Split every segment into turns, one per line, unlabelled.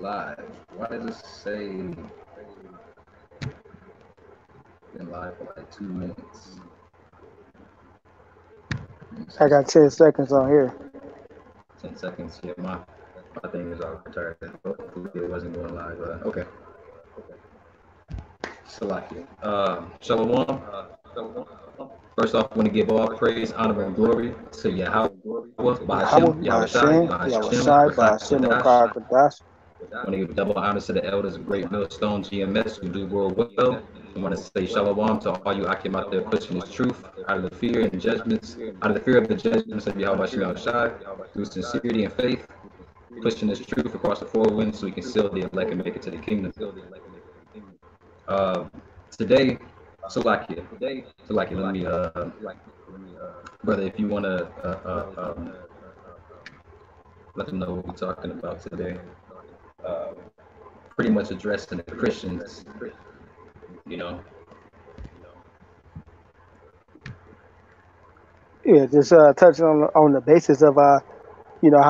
Live. Why does it say been live for like 2 minutes?
I got 10 seconds on here.
10 seconds. Yeah, my thing is all retired. Hopefully it wasn't going live. Okay. Salakia. Shalom. First off, I want to give all praise, honor, and glory to Yahweh,
Yahweh,
Bahashem, Yahushai,
Bahashem,
Bahashem,
Yahushai, Bahashem,
Rakakwadash.
Rakakwadash.
I want to give double honors to the elders of Great Millstone GMS who do world well. I want to say shalom to all you Akim out there pushing this truth out of the fear and judgments, out of the fear of the judgments of Yahweh Hashem Yahushai, through sincerity and faith, pushing this truth across the four winds so we can seal the elect and make it to the kingdom. Uh, Today, Salakia, let me, brother, if you want to let them know what we're talking about today. Uh, Pretty much addressing the Christians, you know.
Yeah, just touching on the basis of how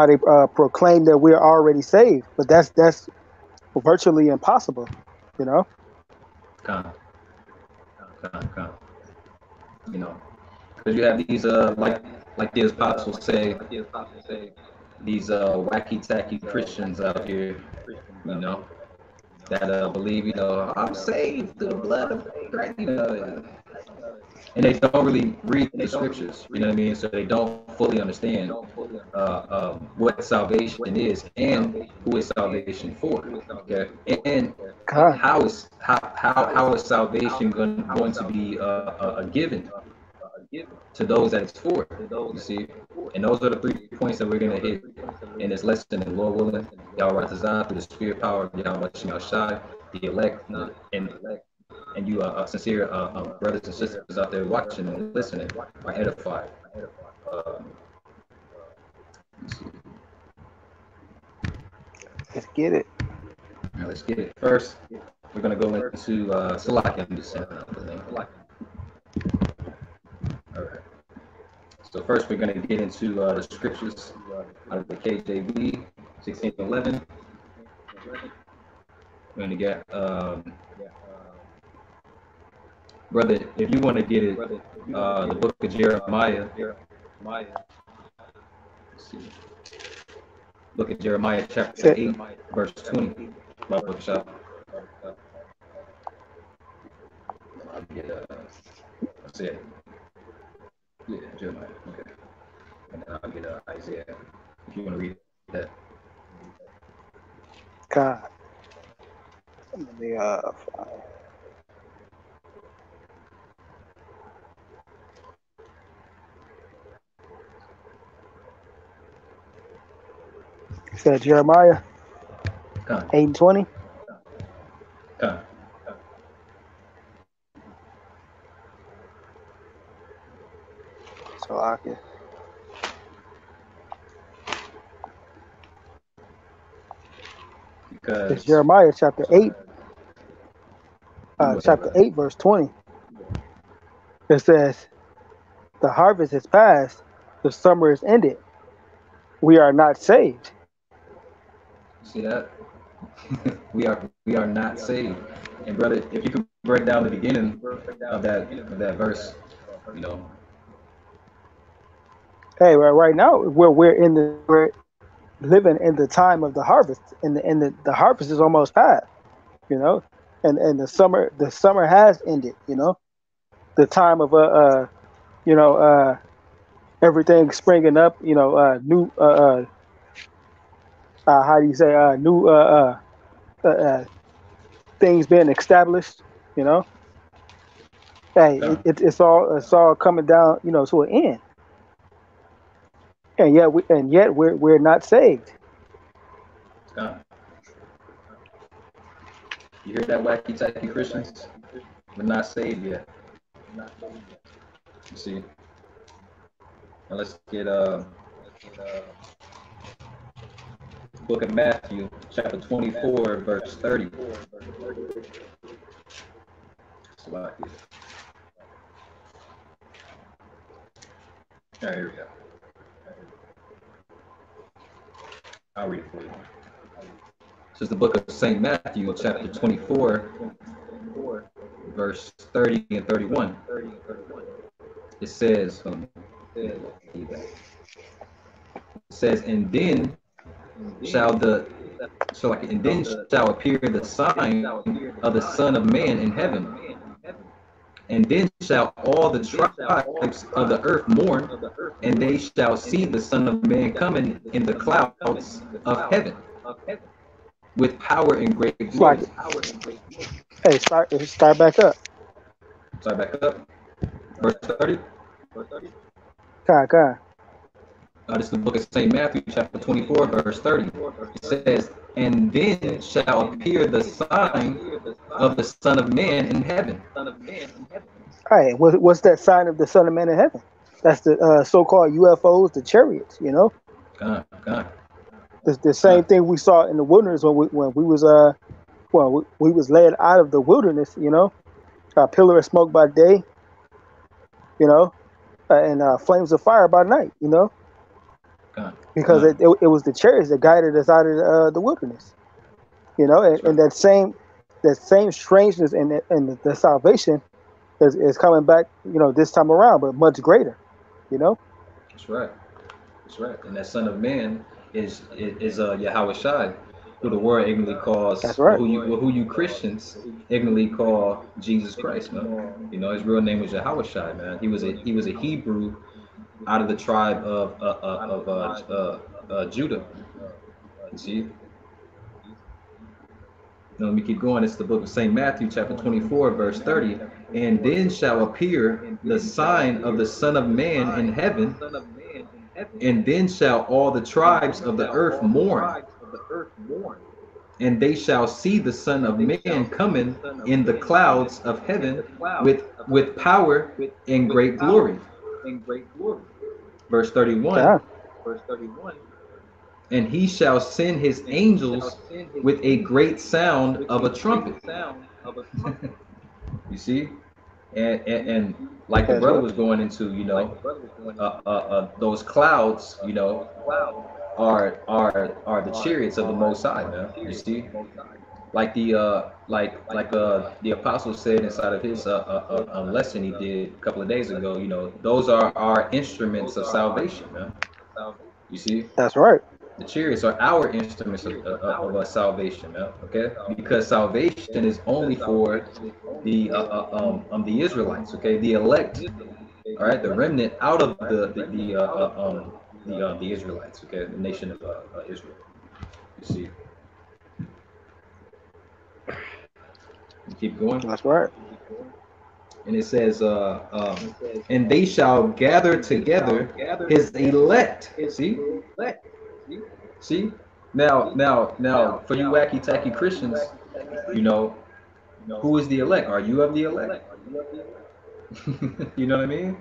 they proclaim that we're already saved, but that's virtually impossible, you know.
Con, you know, because you have these like the apostles say, these wacky tacky Christians out here, you know, that believe, I'm saved through the blood of Christ, and they don't really read the scriptures, you know what I mean? So they don't fully understand what salvation is and who is salvation for. Okay, and
God,
how is salvation going to be given to those that it's for? You see, and those are the 3 points that we're gonna hit in this lesson. And Lord willing, y'all right design through the spirit power of Yahweh Shai, the elect, and you sincere brothers and sisters out there watching and listening are edified. Um, let's see.
let's get it.
Now let's get it. First, we're going to go into Salaki. I'm just saying the name. All right. So first, we're going to get into the scriptures out of the KJV 1611. We're going to get, brother, if you want to get it, the book of Jeremiah. Let's see. Look at Jeremiah chapter 8, verse 20. My bookshop. I'll get let's see. Yeah, Jeremiah. Okay. And then I'll get Isaiah. If you want to read that.
God, let me find. You said Jeremiah 8:20. So I can. It's Jeremiah chapter 8, chapter 8, verse 20. It says, "The harvest is past, the summer is ended. We are not saved."
See that? we are not saved. And brother, if you could break down the beginning of that verse, you know.
Hey, right now we're living in the time of the harvest, and the harvest is almost past, you know, and the summer has ended, you know, the time of you know everything springing up, you know, new how do you say new things being established, you know. Hey, it's all coming down, you know, to an end, and yet we're not saved.
You hear that, wacky tacky Christians? We're not saved yet. You see. Now let's get book of Matthew, chapter 24, verse 30. All right, here we go. I'll read it for you. This is the book of St. Matthew, chapter 24, verse 30 and 31. It says, and then shall appear the sign of the Son of Man in heaven. And then shall all the tribes of the earth mourn, and they shall see the Son of Man coming in the clouds of heaven with power and great glory.
Hey, start back up.
Start back up. Verse 30.
Come.
This is the book of St. Matthew, chapter 24, verse 30. It says, and then shall appear the sign of the Son of Man in heaven.
All right, what's that sign of the Son of Man in heaven? That's the so-called UFOs, the chariots, you know?
God.
The same thing we saw in the wilderness when we was led out of the wilderness, you know? A pillar of smoke by day, you know, and flames of fire by night, you know? Because it was the chariots that guided us out of the wilderness, you know, and that same strangeness and the salvation is coming back, you know, this time around, but much greater, you know.
That's right. And that Son of Man is Yahweh Shai, who the world ignorantly calls.
That's right.
Who you Christians ignorantly call Jesus Christ, man. You know, his real name was Yahweh Shai, man. He was a Hebrew out of the tribe of Judah. You see? Now let me keep going. It's the book of St. Matthew, chapter 24, verse 30. And then shall appear the sign of the Son of Man in heaven, and then shall all the tribes of the earth mourn, and they shall see the Son of Man coming in the clouds of heaven with power and great glory. Verse 31.
Yeah.
And he shall send his angels with a great sound of a trumpet. You see? And like the brother was going into, you know, those clouds, you know, are the chariots of the Most High, man. You see? Like the apostle said inside of his lesson he did a couple of days ago, you know, those are our instruments of salvation, man. You see?
That's right.
The chariots are our instruments of salvation, man. Okay, because salvation is only for the Israelites, okay, the elect, all right, the remnant out of the Israelites, okay, the nation of Israel. You see? Keep going.
That's right.
And it says, and they shall gather together his elect. See? Now, for you wacky tacky Christians, you know, who is the elect? Are you of the elect? You know what I mean?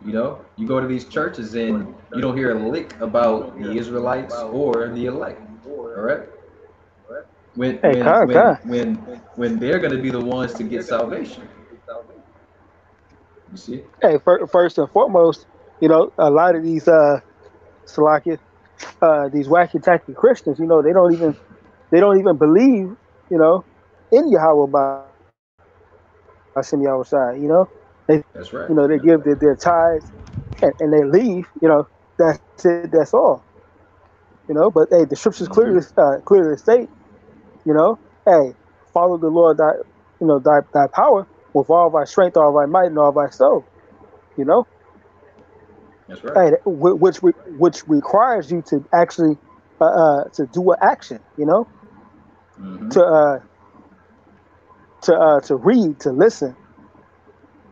You know, you go to these churches and you don't hear a lick about the Israelites or the elect. All right? When they're going to be the ones to get salvation. You see?
Hey, first and foremost, you know, a lot of these Salakia, these wacky tacky Christians, you know, they don't even believe, you know, in Yahweh by Hashem Yahweh Shai, you know.
That's right.
You know, they give their tithes and they leave, you know, that's it, that's all. You know, but hey, the scriptures clearly state, you know, hey, follow the Lord thy power with all thy strength, all thy might, and all thy soul. You know?
That's right.
Hey, which requires you to actually to do an action, you know? Mm-hmm. To read, to listen.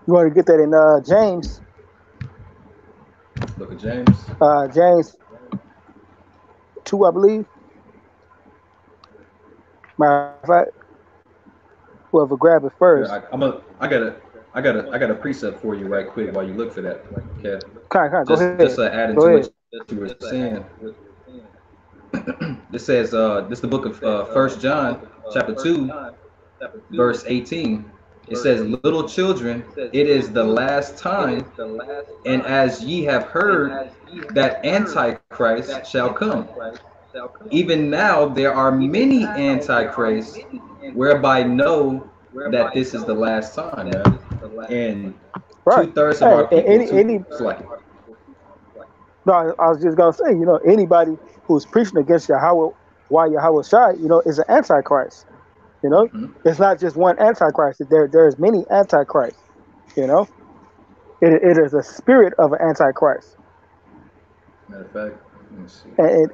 You want to get that in James.
Book of James.
James 2, I believe. Matter of fact, whoever grab it first.
Yeah, I got a precept for you right quick while you look for that. Okay.
Go ahead.
Just adding to what you were saying. This says, this is the book of 1 John, chapter 2, verse 18. It says, little children, it is the last time, and as ye have heard that Antichrist shall come, Even now, there are many antichrists, whereby know that this is the last time, man. And
Right.
2/3 of our
Hey,
people too
any
like it.
no, I was just gonna say, anybody who's preaching against Yahweh, why Yahweh Shai, is an antichrist. You know,
Mhm.
it's not just one antichrist. There's many antichrists. You know, it is a spirit of an antichrist.
Matter of fact, let me see.
And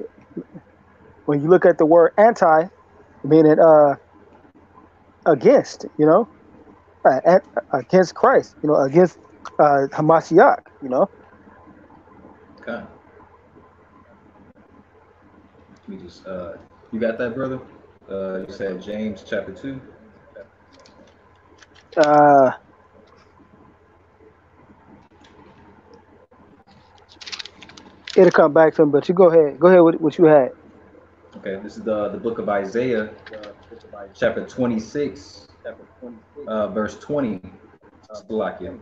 when you look at the word anti, meaning against, against Christ, against Hamashiach,
Okay. We just you got that, brother? You said James chapter 2.
uh, it'll come back to him. But you go ahead with what you had.
Okay, this is the book of Isaiah, chapter 26, verse 20. Salakia.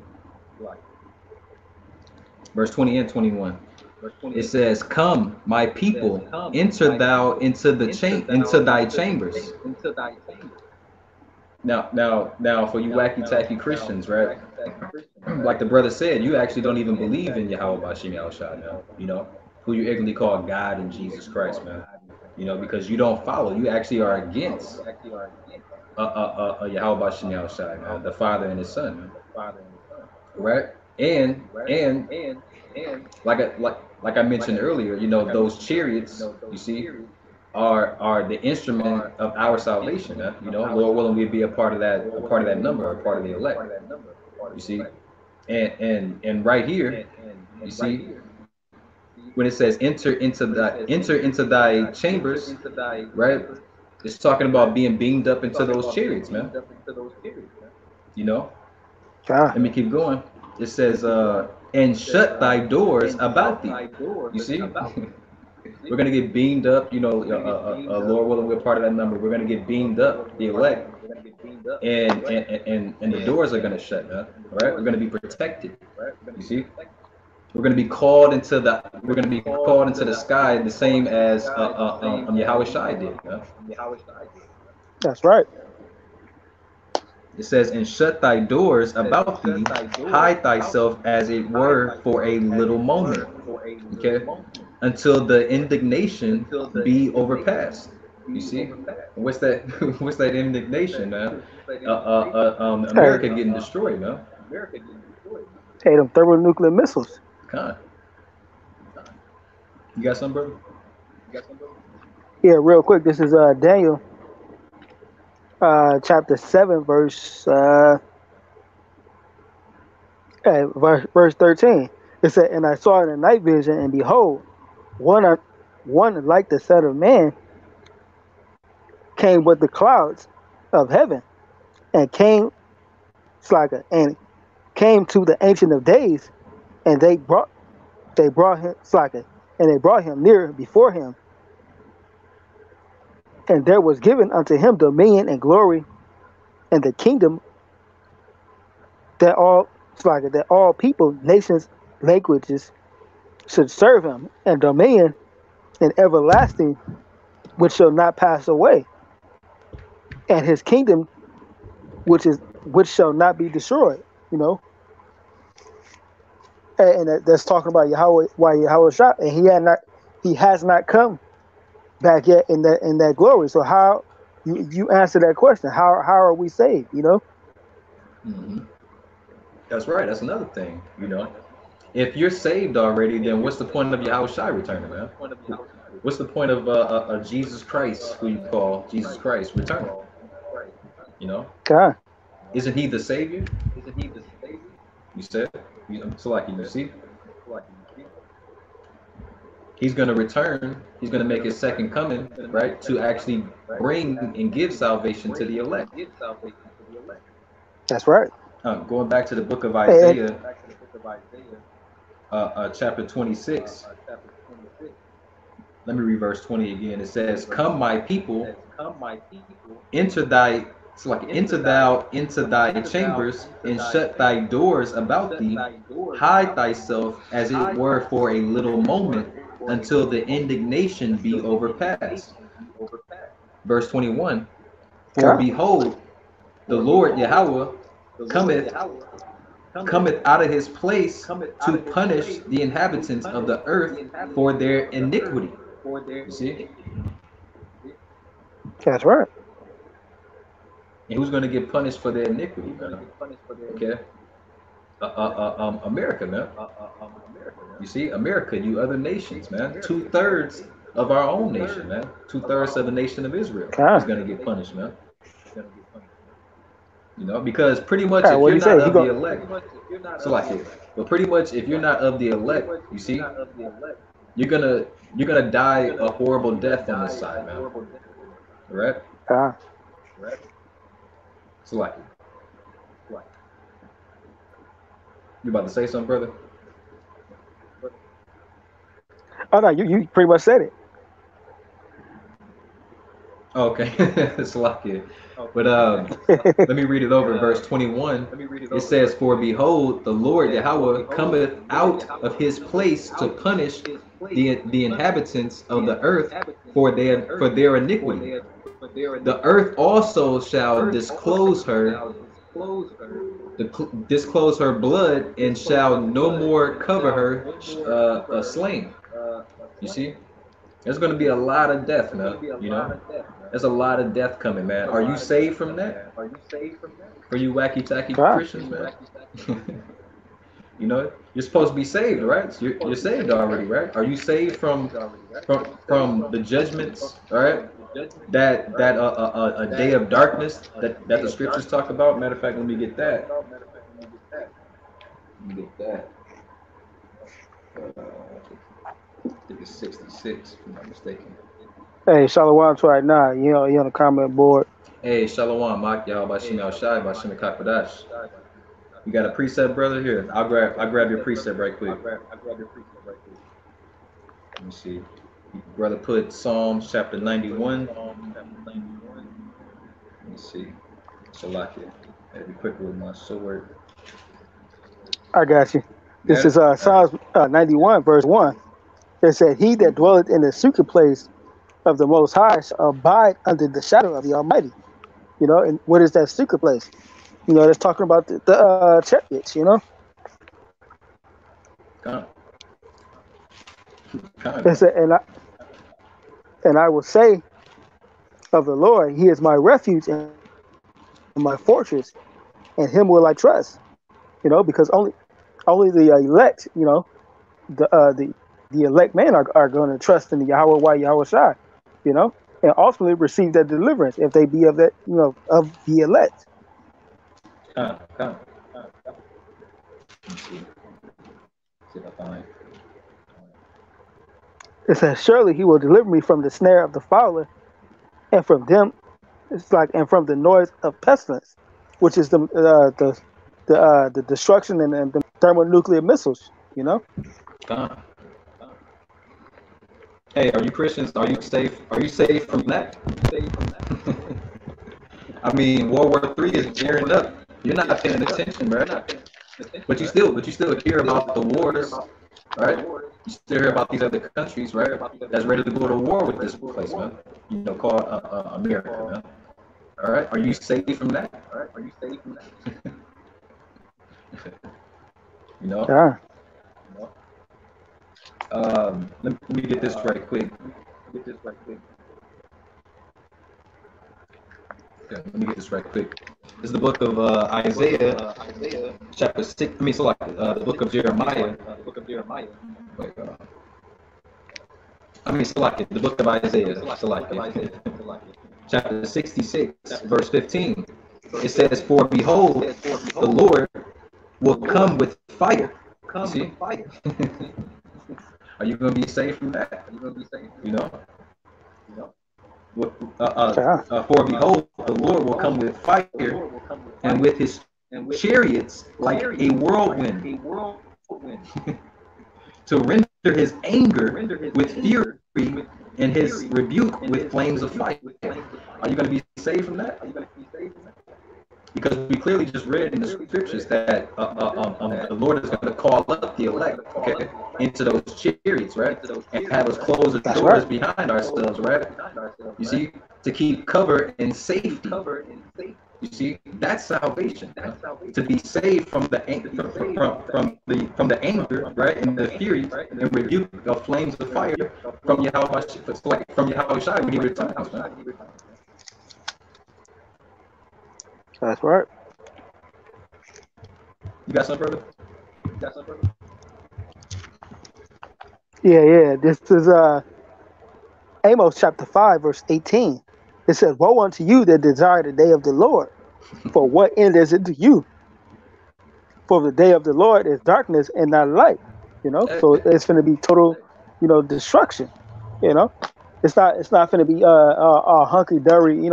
Verse 20 and 21. It says, "Come, my people, enter thou into into thy chambers." Now, for you wacky tacky Christians, right? Like the brother said, you actually don't even believe in Yahweh Bashim Yahushua now. Who you ignorantly call God and Jesus Christ, man. Because you don't follow. You actually are against Yahweh Bashim Yahushua, man, the Father and His Son, man. Right? And like I mentioned earlier, those chariots, you see, are the instrument of our salvation. Lord willing, we'd be a part of that number, a part of the elect. You see, and right here, you see, when it says enter into thy chambers, right? It's talking about being beamed up into those chariots, man. You know.
Ah,
Let me keep going. It says, and shut thy doors about thee. You see, we're gonna get beamed up. Lord willing, we're part of that number. We're gonna get beamed up, the elect, and the doors are gonna shut. Right? We're gonna be protected. You see, we're gonna be called into the sky, the same as Yahweh Shai did.
that's right.
It says, and shut thy doors about thee, hide thyself as it were for a little moment. Okay? Until the indignation be overpassed. You see? What's that? What's that indignation, man?
Hey,
America getting destroyed, man.
hey, them thermonuclear missiles.
Con. You got some, brother?
Yeah, real quick. This is Daniel, chapter 7, verse 13. It said, "And I saw in a night vision, and behold, one like the Son of Man came with the clouds of heaven, and came to the Ancient of Days, and they brought him Slaka, and they brought him near before him, and there was given unto him dominion and glory and the kingdom that all people, nations, languages should serve him, and dominion and everlasting which shall not pass away, and his kingdom which shall not be destroyed." And that's talking about Yahweh, why Yahweh shot, and he has not come back yet in that glory. So how you answer that question? How are we saved?
Hmm. That's right. That's another thing. If you're saved already, then what's the point of Yahweh Shai returning, man? What's the point of Jesus Christ, who you call Jesus Christ, returning? You know,
God,
isn't He the Savior? You said, so like you see, He's gonna return. He's gonna make His second coming, right, to actually bring and give salvation to the elect.
that's right.
Going back to the book of
And
Isaiah, chapter 26. Let me read verse 20 again. It says, "Come, my people, enter thy enter thou into thy chambers, and shut thy doors about thee, hide thyself as it were for a little moment, until the indignation be overpassed. Verse 21, for behold, the Lord Yahweh cometh out of his place to punish the inhabitants of the earth for their iniquity. You see?
That's right.
And who's going to get punished for their iniquity, man? Okay. America, man. You see, America, you other nations, man. 2/3 of our own nation, man. 2/3 of the nation of Israel is going to get punished, man. You know, because pretty much if you're not of the elect, so like it. But pretty much if you're not of the elect, you see, you're gonna die a horrible death on this side, man. Right? So like it. You about to say something, brother?
Oh no, you pretty much said it.
Okay, it's lucky. But let me read it over. Verse 21. It says, "For behold, the Lord Yahweh cometh out of his place to punish the inhabitants of the earth for their iniquity. The earth also shall disclose her blood, and shall no more cover her slain." You see, there's going to be a lot of death, man. You know, there's a lot of death coming, man. Are you saved from that? For you wacky tacky Christians, man? You know, you're supposed to be saved, right? You're saved already, right? Are you saved from the judgments, right? That a day of darkness that the scriptures talk about. Matter of fact, let me get that. I think it's 66, if I'm not mistaken.
Hey, Shalom right now. You know, you on the comment board.
Hey, Shalom, Mak Yahweh Bashim Al Shai Bashim Kakadash. You got a precept, brother? Here, I'll grab your precept right quick. Let me see. Brother put Psalms chapter 91. Let me see. Shalakia. Gotta be quicker with my sword.
I got you. This is Psalms 91, verse 1. It said, "He that dwelleth in the secret place of the Most High shall abide under the shadow of the Almighty." You know, and what is that secret place? You know, it's talking about the chariots. You know, it said, and I will say of the Lord, He is my refuge and my fortress, and Him will I trust. You know, because only the elect, you know, the elect men are going to trust in the Yahweh Yahweh Shai, you know, and ultimately receive that deliverance if they be of that, you know, of the elect. It says, "Surely He will deliver me from the snare of the fowler, and from them, and from the noise of pestilence, which is the destruction and the thermonuclear missiles." You know.
Hey, are you Christians? Are you safe? Are you safe from that? I mean, World War III is gearing up. You're not paying attention, right? But you still hear about the wars, right? You still hear about these other countries, right? That's ready to go to war with this place, man. You know, called America, man. All right. Are you safe from that? All right. Are you safe from that? You know.
Yeah.
Let me get this right quick. Yeah, let me get this right quick. This is the book of Isaiah, chapter 6. The book of Jeremiah. The book of Isaiah. Chapter 66, verse 15. It says, "For behold, the Lord will come with fire." See? Are you going to be safe from that? You know? For behold, the Lord will come with fire, and with his chariots like a whirlwind, to render his anger with fury, and his rebuke with flames of fire. Are you going to be saved from that? because we clearly just read in the scriptures that the Lord is going to call up the elect, okay, into those chariots, right, and have us close the doors behind ourselves, right? You see, to keep cover and safety. You see, that's salvation. To be saved from the from the anger, right, and the fury and rebuke of flames of fire from Yahweh, from Yahweh Shai when He returns. Man.
That's right.
You got something, brother?
Yeah. This is Amos chapter 5, verse 18. It says, "Woe unto you that desire the day of the Lord, for what end is it to you? For the day of the Lord is darkness and not light." You know, so it's going to be total, destruction. You know, it's not going to be hunky dory.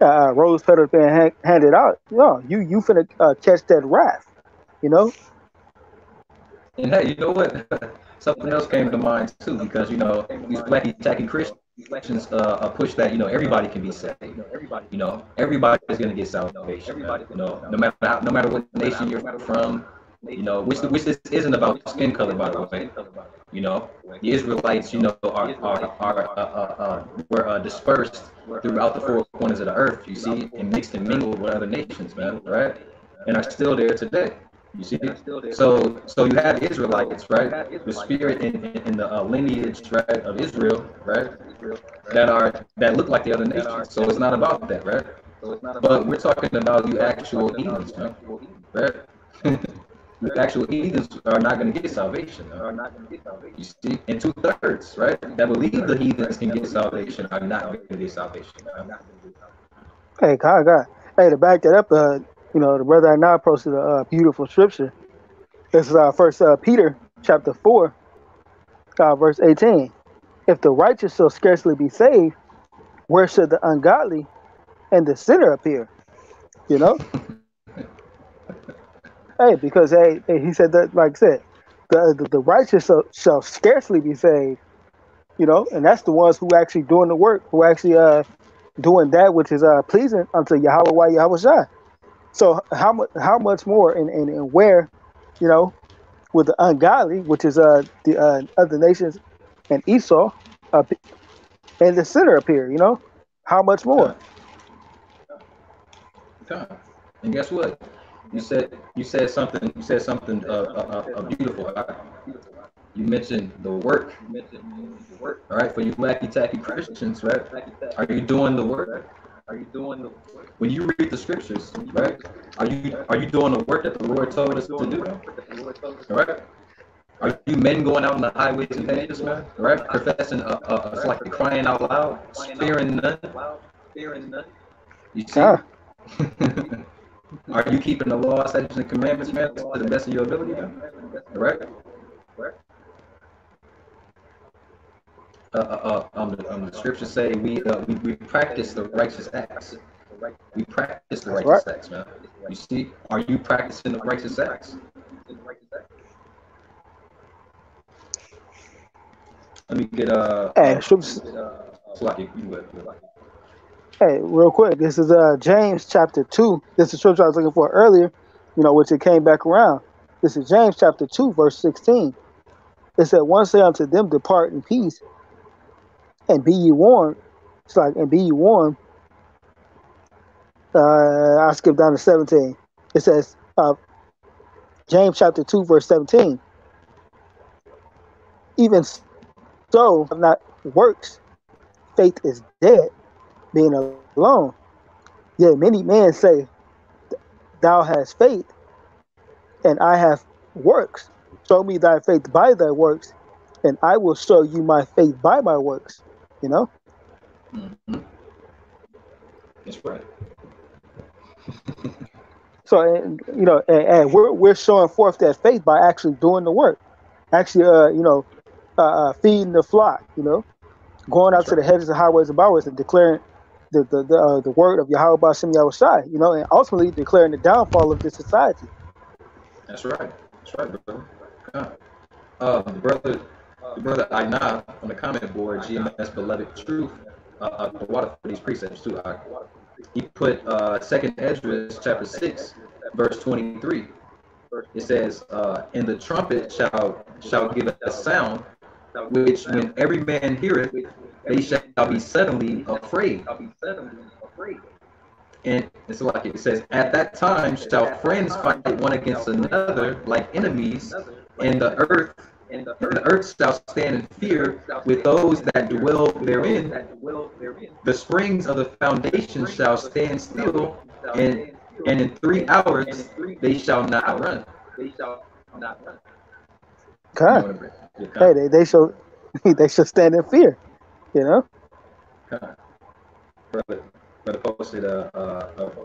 Rose petals being handed out. No, you finna catch that wrath. You know.
And hey, you know what? Something else came to mind too, because these wacky tacky Christians push that everybody can be saved. Everybody's gonna get salvation. No matter what nation you're from. Which this isn't about skin color, by the way. The Israelites, were dispersed throughout the four corners of the earth. You see, and mixed and mingled with other nations, man, right? And are still there today. You see, so you have Israelites, right? The spirit in the lineage, right, of Israel, right? That look like the other nations. So it's not about that, right? But we're talking about you actual heathens, man, right? The actual heathens are not going to get salvation. You see, and 2/3, right, that believe the heathens can get salvation are not going to get salvation.
Hey, God. Hey, to back that up, the brother I now posted a beautiful scripture. This is First Peter chapter 4, verse 18. "If the righteous shall scarcely be saved, where should the ungodly and the sinner appear?" Hey, because he said that, like I said, the righteous shall scarcely be saved, and that's the ones who actually doing the work, who actually doing that which is pleasing unto Yahweh Shai. So how much more and where, with the ungodly, which is the other nations and Esau, and the sinner appear, how much more?
And guess what? You said something beautiful. You mentioned the work. All right, for you wacky tacky Christians, right? Are you doing the work? When you read the scriptures, right? Are you doing the work that the Lord told us to do? All right. Are you men going out on the highways and hedges, man? Right? Professing it's like crying out loud, fearing none. You see? Are you keeping the law, statutes, and commandments, man, to the best of your ability, man? Right? The scriptures say we practice the righteous acts. We practice the righteous acts, man. You see? Are you practicing the righteous acts? Let me get
Hey, real quick, this is James chapter 2. This is the scripture I was looking for earlier, which it came back around. This is James chapter 2, verse 16. It said, "One say unto them, depart in peace, and be ye warned." It's like, and be ye warned. I skipped down to 17. It says, James chapter 2, verse 17. "Even so, not works, faith is dead, being alone. Yet many men say, Thou hast faith, and I have works. Show me thy faith by thy works, and I will show you my faith by my works."
Mm-hmm. That's right.
So, and we're showing forth that faith by actually doing the work, actually, feeding the flock, going out to the hedges and highways and byways and declaring the word of Yahweh B'Shem Yahweh Shai, and ultimately declaring the downfall of this society.
That's right, brother. The brother Aina on the comment board, GMS Beloved Truth, the water for these precepts too. he put Second Ezra chapter 6, verse 23. It says, "And the trumpet shall give a sound, which when every man heareth, they shall be suddenly afraid." And it's like it says, "At that time shall friends fight one against another like enemies, and the earth shall stand in fear with those that dwell therein. The springs of the foundation shall stand still, and in 3 hours they shall not run."
God. Hey, they shall they shall stand in fear. You know.
Brother posted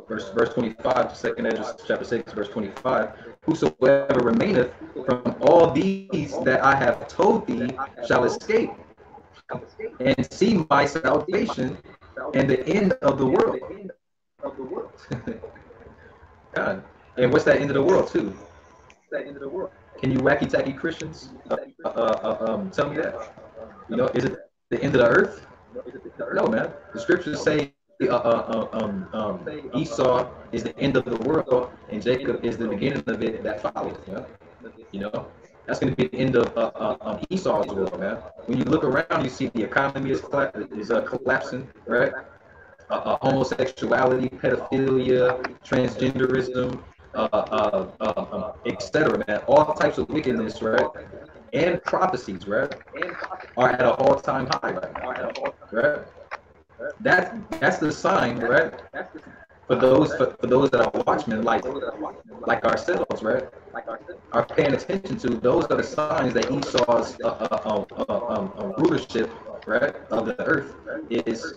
verse 25, Second Ezra chapter 6, verse 25. "Whosoever remaineth from all these that I have told thee shall escape, and see my salvation and the end of the world." God. And what's that end of the world too? Can you wacky tacky Christians tell me that? You know, is it the end of the earth? No, man. The scriptures say Esau is the end of the world, and Jacob is the beginning of it that follows. You know, that's going to be the end of Esau's world, man. When you look around, you see the economy is collapsing, right? Homosexuality, pedophilia, transgenderism, etc. Man, all types of wickedness, right? And prophecies, right, are at an all-time high right? That's the sign, right? For those that are watchmen like ourselves, right? Are paying attention to. Those are the signs that Esau's rulership, right, of the earth is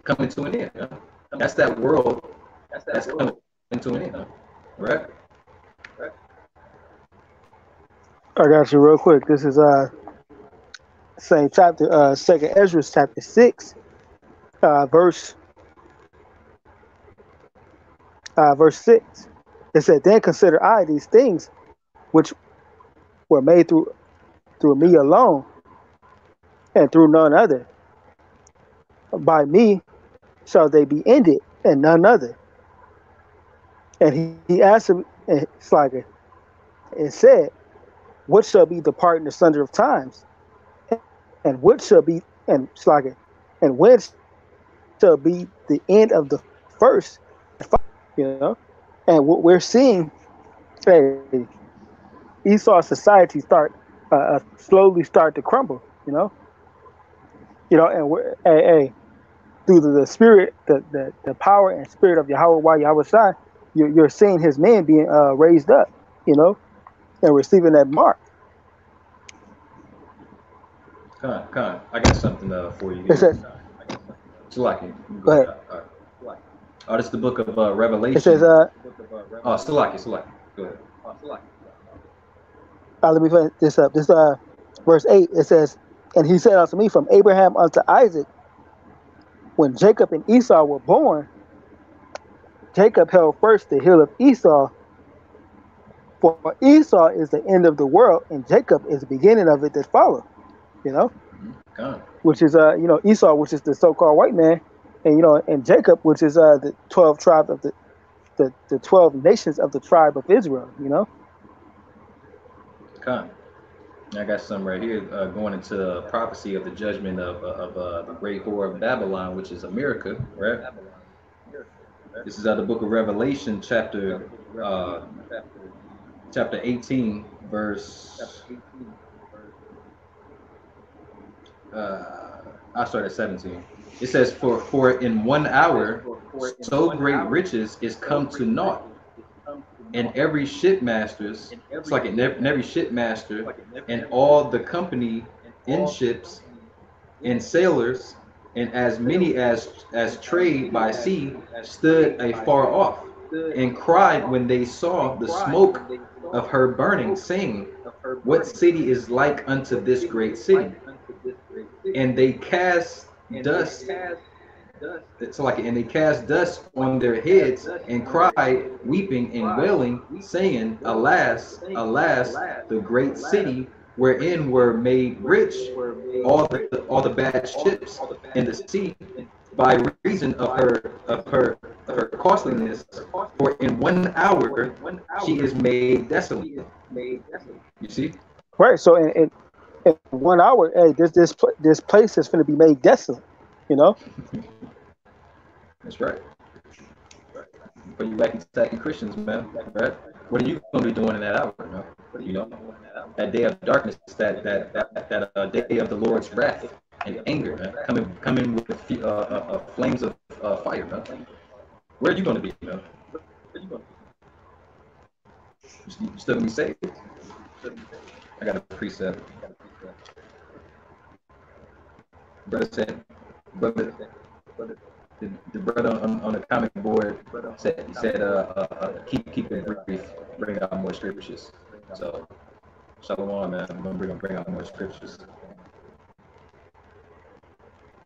coming to an end. You know? That's that world that's coming to an end, right?
I got you real quick. This is same chapter, Second Ezra chapter 6, verse 6. It said, "Then consider I these things which were made through me alone, and through none other. By me shall they be ended, and none other." And he answered, it's like it said, "What shall be the part in the sunder of times? And what shall be, and it's like, and when shall be the end of the first?" You know, and what we're seeing, Esau's society slowly start to crumble. You know, and we're through the spirit, the power and spirit of Yahweh Shai, you're seeing his men being raised up. You know, and receiving that mark.
Con, I got something for you. Salaki.
Go ahead.
Oh, this is the book of Revelation.
It says,
Salaki. Go ahead.
Let me finish this up. This verse 8. It says, "And he said unto me, from Abraham unto Isaac, when Jacob and Esau were born, Jacob held first the hill of Esau, for Esau is the end of the world, and Jacob is the beginning of it that follow." You know, which is Esau, which is the so-called white man, and and Jacob, which is the 12 tribes of the 12 nations of the tribe of Israel. You know.
I got some right here going into prophecy of the judgment of the great whore of Babylon, which is America, right? This is the book of Revelation, chapter 18, verse. I start at 17. It says, for in 1 hour so great riches is come to naught, and every shipmasters, it's like in every shipmaster, and all the company in ships, and sailors, and as many as trade by sea, stood afar off, and cried when they saw the smoke of her burning, saying, What city is like unto this great city? And they cast dust. And they cast dust on their heads and cried, weeping and wailing, saying, Alas, alas, the great city wherein were made rich all the bad ships in the sea, by reason of her costliness, for in 1 hour she is made desolate. You see?
Right. So in 1 hour, hey, this place is going to be made desolate. You know.
That's right. For you wacky tacky Christians, man, right? What are you going to be doing in that hour, man? You know, that day of darkness, that day of the Lord's wrath and anger, man, coming with flames of fire, man. Where are you going to be, man? You still going to be saved? I got a precept. Brother said, the brother on the comic board said keep it brief, bring out more scriptures. So shalom, man. I'm gonna bring out more scriptures.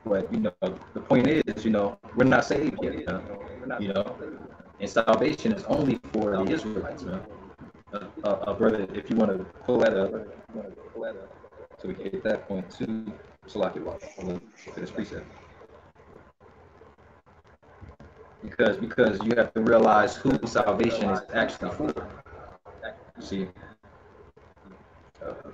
But the point is, we're not saved yet, and salvation is only for the Israelites, man. Brother, if you want to pull that up, so we can get that point too. Salaki, for this precept. Because you have to realize who salvation is actually for. You see, okay.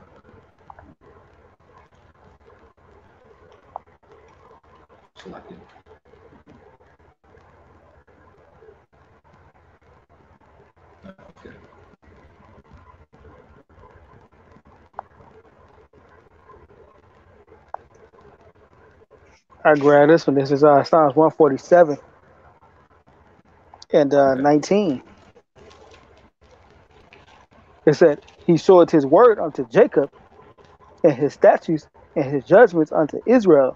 I grab this one. This is Psalms 147 and 19. It said, "He showed his word unto Jacob, and his statutes and his judgments unto Israel.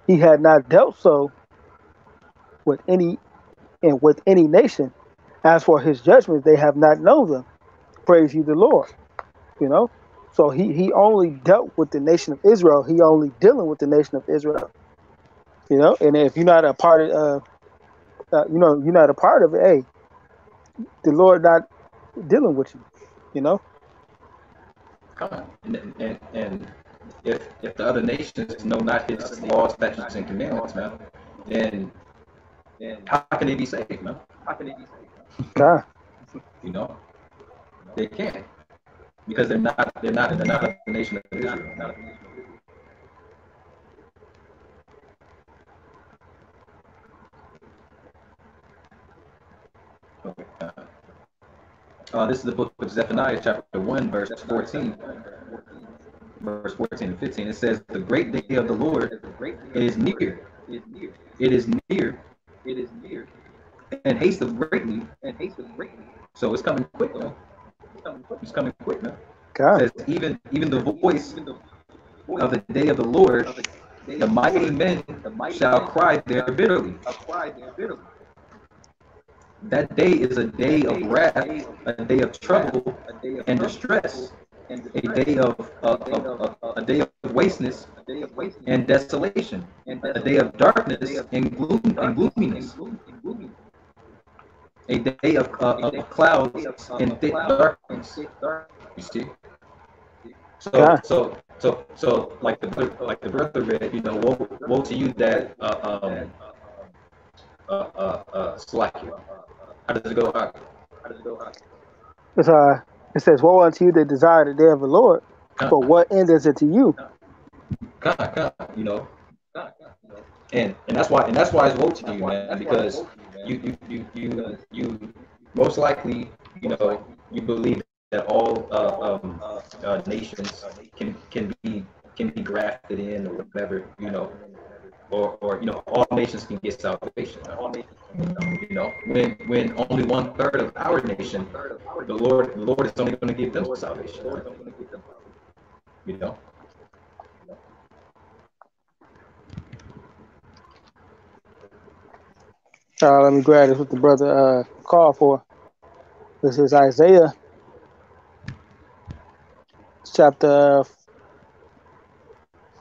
He had not dealt so with any nation. As for his judgments, they have not known them. Praise ye the Lord." So he only dealt with the nation of Israel. He only dealing with the nation of Israel. And if you're not a part of, you're not a part of it. Hey, the Lord not dealing with you.
Come on, and if the other nations know not his laws, statutes, and commandments, man, then how can they be saved, man?
God.
They can't, because they're not a nation of Israel. This is the book of Zephaniah, chapter 1, verse 14. Verse 14 and 15. It says, "The great day of the Lord is near. It is near. And hasteth greatly. So it's coming quick, man. It's coming quick, man.
God.
It says, even the voice of the day of the Lord, the mighty men shall cry there bitterly. That day is a day of wrath, a day of trouble and distress, a day of wasteness and desolation, a day of darkness and gloominess, a day of clouds and thick darkness. You see? So like the brother read, woe to you that Slakia. How does it go?
It says, "Woe unto you that desire the day of the Lord, but what end is it to you?"
And that's why it's woe to you, man, because you most likely you believe that all nations can be grafted in or whatever, or all nations can get salvation. When only 1/3 of our nation, the Lord is only going to give them salvation.
Let me grab this what the brother called for. This is Isaiah chapter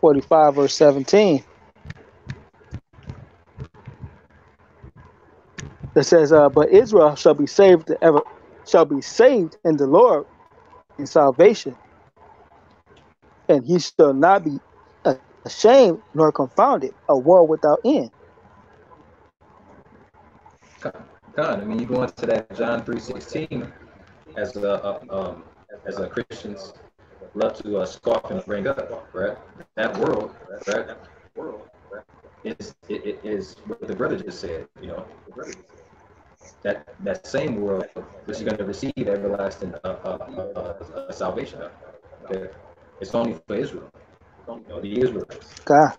45, verse 17. It says, "But Israel shall be saved in the Lord in salvation, and he shall not be ashamed nor confounded, a world without end."
God, I mean, you go into that John 3:16 as as a Christians love to scoff and bring up, right? That world, right? It is what the brother just said, you know. That same world which is going to receive everlasting salvation. Okay, it's only for Israel, you know, the Israelites.
God.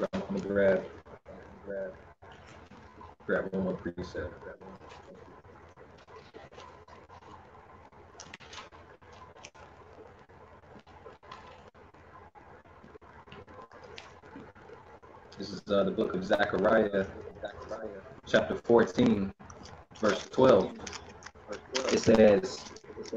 I'm gonna grab one more precept. This is the book of Zechariah, chapter 14, verse 12. It says, let's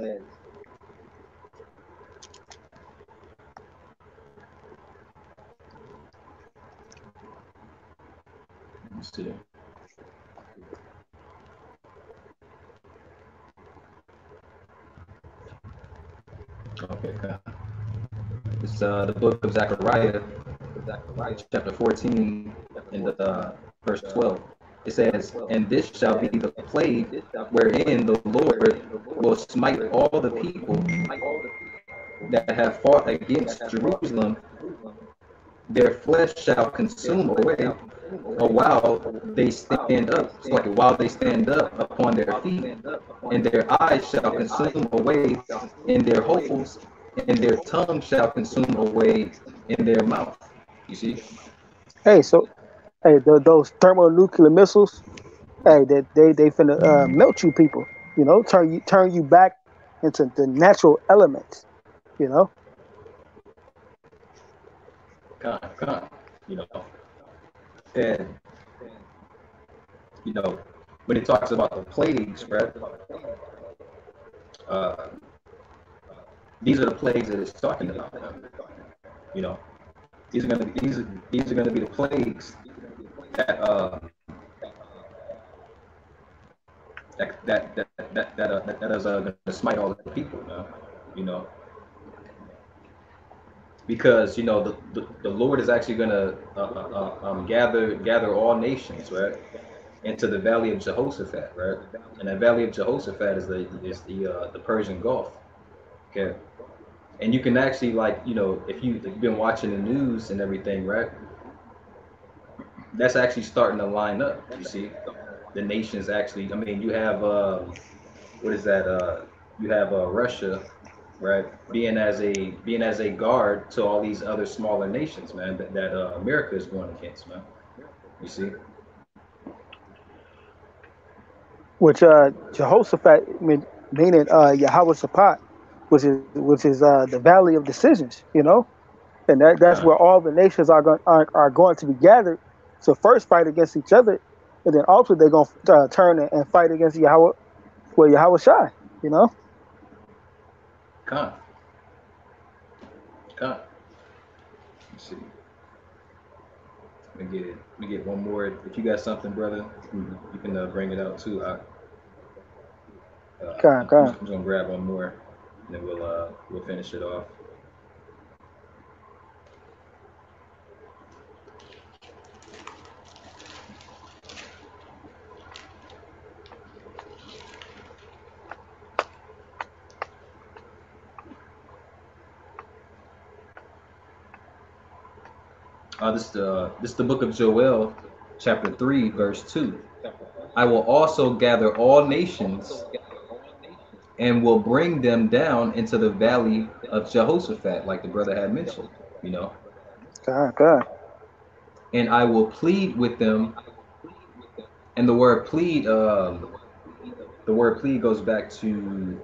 see. Okay, it's the book of Zechariah, chapter 14, in the verse 12. It says, "And this shall be the plague wherein the Lord will smite all the people that have fought against Jerusalem. Their flesh shall consume away, while they stand up, it's like while they stand up upon their feet, and their eyes shall consume away in their holes, and their tongue shall consume away in their mouth." You see?
Hey, so hey, those thermonuclear missiles, hey, they finna melt you people. You know, turn you back into the natural elements. You know.
Come, you know, and you know when it talks about the plagues, right? Uh, these are the plagues that it's talking about. You know, these are gonna be the plagues that that is gonna smite all the people. You know, because you know the Lord is actually gonna gather all nations, right, into the valley of Jehoshaphat, right? And that valley of Jehoshaphat is the Persian Gulf. Okay. And you can actually, like, you know, if you've been watching the news and everything, right? That's actually starting to line up. You see, the nations actually. I mean, you have what is that? You have Russia, right? Being as a guard to all these other smaller nations, man. That America is going against, man. You see.
Which Jehoshaphat meaning Yahweh Shaphat, which is the valley of decisions, you know, and that's where all the nations are going to be gathered to first fight against each other, and then also they're going to turn and fight against Yahweh, well, Yahweh Shai, you know.
Con, con. Let's see. Let me get one more. If you got something, brother, you can bring it out too.
Con,
I'm
con.
just gonna grab one more, and then we'll finish it off. This is the book of Joel, chapter 3, verse 2. "I will also gather all nations and will bring them down into the valley of Jehoshaphat," like the brother had mentioned, you know.
Con, con.
"And I will plead with them." And the word plead goes back to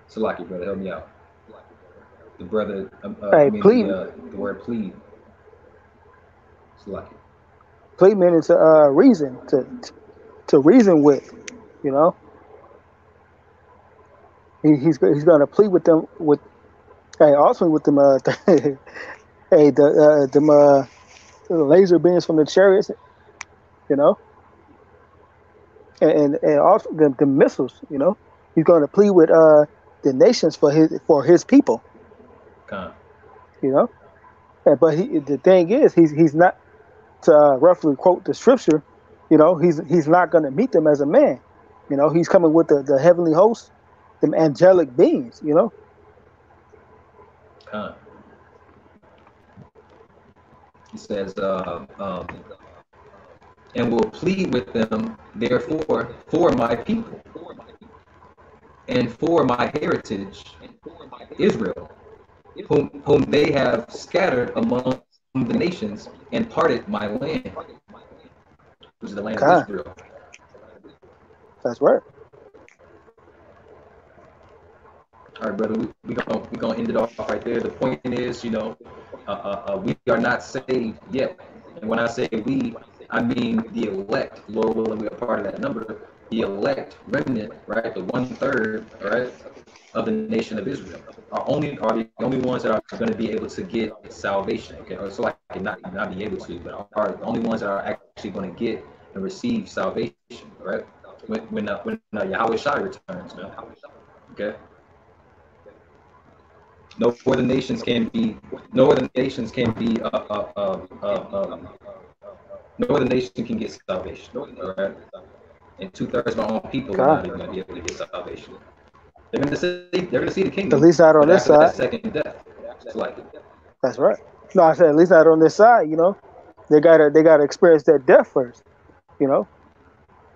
Salaki, brother, help me out. The brother,
Hey, plead,
the word plead, Salaki.
plead meaning to reason, to reason with, you know. He's going to plead with them with, hey, also with them, hey, them laser beams from the chariots, you know, and also the missiles, you know. He's going to plead with the nations for his people.
Con.
You know, but the thing is, he's not, to roughly quote the scripture. You know, he's not going to meet them as a man. You know, he's coming with the heavenly hosts, them angelic beings. You know.
Con. He says, and will plead with them, therefore, for my people and for my heritage, Israel, whom they have scattered among the nations and parted my land, which is the land of Israel.
That's right.
All right, brother, we're gonna end it off right there. The point is, you know, we are not saved yet. And when I say we, I mean the elect, Lord willing, we are part of that number. The elect remnant, right? The 1/3, right, of the nation of Israel are the only ones that are going to be able to get salvation. Okay, or so I cannot be able to, but are the only ones that are actually going to get and receive salvation, right? When Yahweh Shai returns, man. Okay. No other nations can be. No other nation can get salvation. All right. And 2/3 of our own people are not even going to be able to get salvation. They're going to see the kingdom.
At least not on this side.
Second death. It's like it.
That's right. No, I said at least not on this side. You know, they gotta experience that death first. You know,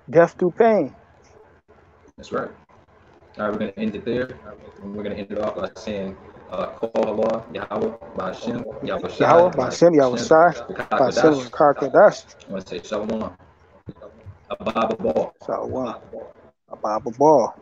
death through pain.
That's right. All right, we're going to end it there. And we're going to end it off by saying, call Allah, Yahweh, Ba'ashem, Yahweh Shai.
Yahweh, Ba'ashem, Yahweh Shai, Ba'ashem, Karkadash.
I want to say Shalom. Abba Ball.
Shalom. Abba Ball.